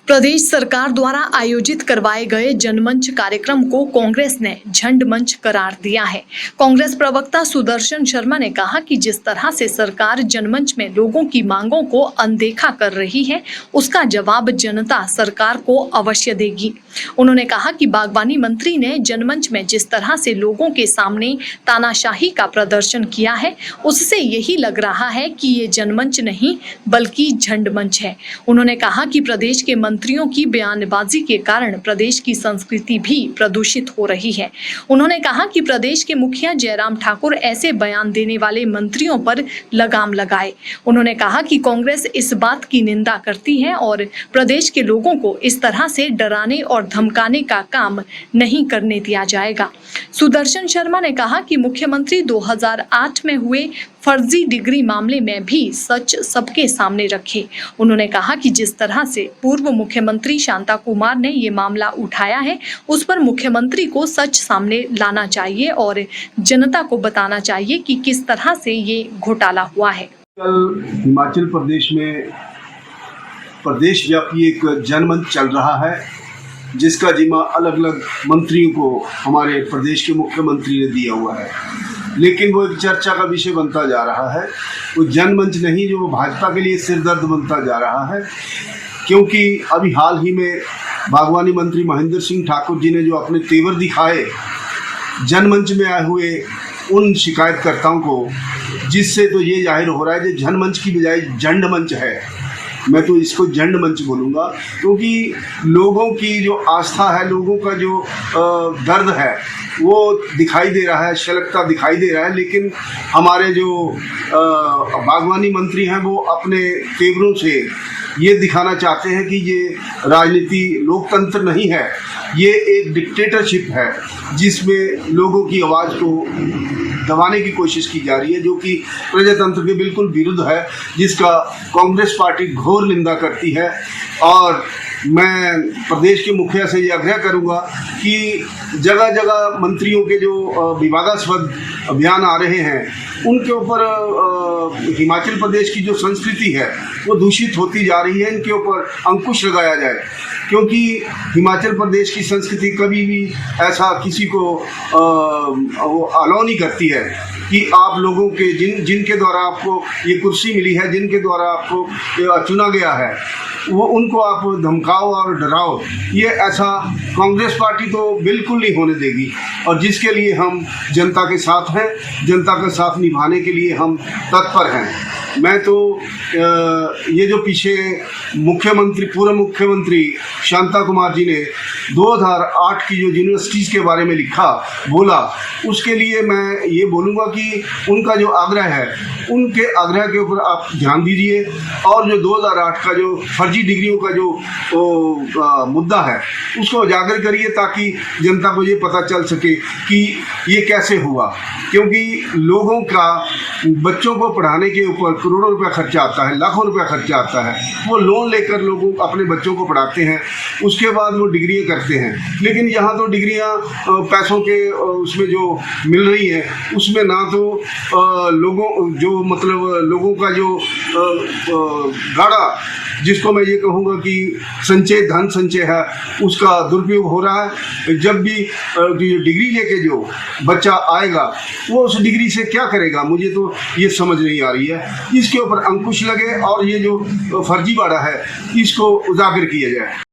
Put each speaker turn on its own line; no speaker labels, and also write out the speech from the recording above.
प्रदेश सरकार द्वारा आयोजित करवाए गए जनमंच कार्यक्रम को कांग्रेस ने झंड मंच करार दिया है। कांग्रेस प्रवक्ता सुदर्शन शर्मा ने कहा कि जिस तरह से सरकार जनमंच में लोगों की मांगों को अनदेखा कर रही है, उसका जवाब जनता सरकार को अवश्य देगी। उन्होंने कहा कि बागवानी मंत्री ने जनमंच में जिस तरह से लोगों के सामने तानाशाही का प्रदर्शन किया है, उससे यही लग रहा है कि ये जनमंच नहीं बल्कि झंड मंच है। उन्होंने कहा कि प्रदेश के मंत्रियों की बयानबाजी के कारण प्रदेश की संस्कृति भी प्रदूषित हो रही है। उन्होंने कहा कि प्रदेश के मुखिया जयराम ठाकुर ऐसे बयान देने वाले मंत्रियों पर लगाम लगाए। उन्होंने कहा कि कांग्रेस इस बात की निंदा करती है और प्रदेश के लोगों को इस तरह से डराने और धमकाने का काम नहीं करने दिया जाएगा। सुदर्शन शर्मा ने कहा कि मुख्यमंत्री 2008 में हुए फर्जी डिग्री मामले में भी सच सबके सामने रखे। उन्होंने कहा कि जिस तरह से पूर्व मुख्यमंत्री शांता कुमार ने ये मामला उठाया है, उस पर मुख्यमंत्री को सच सामने लाना चाहिए और जनता को बताना चाहिए कि किस तरह से ये घोटाला हुआ है।
कल हिमाचल प्रदेश में प्रदेश व्यापी एक जनमंच चल रहा है, जिसका जिम्मा अलग अलग मंत्रियों को हमारे प्रदेश के मुख्यमंत्री ने दिया हुआ है, लेकिन वो एक चर्चा का विषय बनता जा रहा है। वो जनमंच नहीं, जो भाजपा के लिए सिरदर्द बनता जा रहा है, क्योंकि अभी हाल ही में बागवानी मंत्री महेंद्र सिंह ठाकुर जी ने जो अपने तेवर दिखाए जनमंच में आए हुए उन शिकायतकर्ताओं को, जिससे तो ये जाहिर हो रहा है कि जनमंच की बजाय झंड मंच है। मैं तो इसको झंड मंच बोलूँगा, क्योंकि लोगों की जो आस्था है, लोगों का जो दर्द है, वो दिखाई दे रहा है, शलकता दिखाई दे रहा है। लेकिन हमारे जो बागवानी मंत्री हैं, वो अपने तेवरों से ये दिखाना चाहते हैं कि ये राजनीति लोकतंत्र नहीं है, ये एक डिक्टेटरशिप है, जिसमें लोगों की आवाज़ को दबाने की कोशिश की जा रही है, जो कि प्रजातंत्र के बिल्कुल विरुद्ध है, जिसका कांग्रेस पार्टी घोर निंदा करती है। और मैं प्रदेश के मुखिया से ये आग्रह करूंगा कि जगह जगह मंत्रियों के जो विवादास्पद अभियान आ रहे हैं, उनके ऊपर हिमाचल प्रदेश की जो संस्कृति है वो दूषित होती जा रही है, इनके ऊपर अंकुश लगाया जाए। क्योंकि हिमाचल प्रदेश की संस्कृति कभी भी ऐसा किसी को अलाउ नहीं करती है कि आप लोगों के जिनके द्वारा आपको ये कुर्सी मिली है, जिनके द्वारा आपको चुना गया है, वो उनको आप धमकाओ और डराओ। ये ऐसा कांग्रेस पार्टी तो बिल्कुल नहीं होने देगी, और जिसके लिए हम जनता के साथ हैं, जनता का साथ निभाने के लिए हम तत्पर हैं। मैं तो ये जो पीछे पूर्व मुख्यमंत्री शांता कुमार जी ने 2008 की जो यूनिवर्सिटीज़ के बारे में बोला, उसके लिए मैं ये बोलूँगा कि उनका जो आग्रह है, उनके आग्रह के ऊपर आप ध्यान दीजिए, और जो 2008 का जो फर्जी डिग्रियों का जो मुद्दा है, उसको उजागर करिए, ताकि जनता को ये पता चल सके कि ये कैसे हुआ। क्योंकि लोगों का बच्चों को पढ़ाने के ऊपर करोड़ों रुपया खर्चा आता है, लाखों रुपया खर्चा आता है। वो लोन लेकर लोगों अपने बच्चों को पढ़ाते हैं, उसके बाद वो डिग्रियाँ करते हैं। लेकिन यहाँ तो डिग्रियाँ पैसों के उसमें जो मिल रही है, उसमें ना तो लोगों का जो गाढ़ा, जिसको मैं ये कहूँगा कि धन संचय है, उसका दुरुपयोग हो रहा है। जब भी डिग्री लेके जो बच्चा आएगा, वो उस डिग्री से क्या करेगा, मुझे तो ये समझ नहीं आ रही है। इसके ऊपर अंकुश लगे और ये जो फर्जीवाड़ा है, इसको उजागर किया जाए।